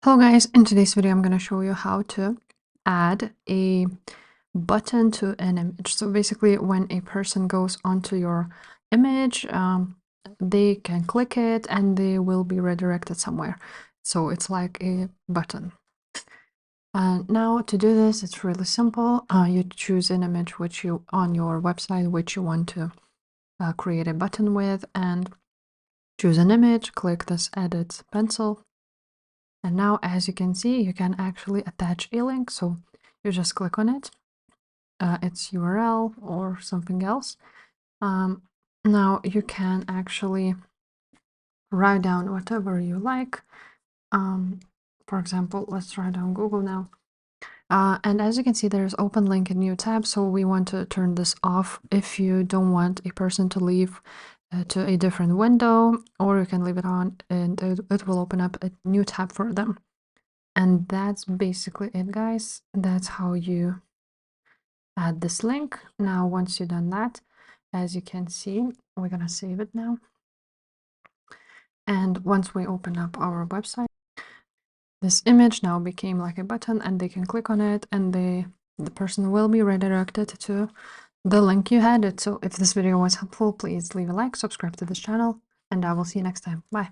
Hello guys, in today's video I'm going to show you how to add a button to an image. So basically when a person goes onto your image, they can click it and they will be redirected somewhere. So it's like a button. Now to do this, it's really simple. You choose an image which you on your website which you want to create a button with, and choose an image, click this edit pencil. And now, as you can see, you can actually attach a link. So you just click on it, its URL or something else. Now you can actually write down whatever you like. For example, let's write down Google now. And as you can see, there's open link in new tab. So we want to turn this off if you don't want a person to leave to a different window, or you can leave it on and it will open up a new tab for them. And that's basically it, guys. That's how you add this link. Now, once you've done that, as you can see, we're gonna save it now. And once we open up our website, this image now became like a button and they can click on it and the person will be redirected to the link you had it. So if this video was helpful, please leave a like, subscribe to this channel, and I will see you next time. Bye.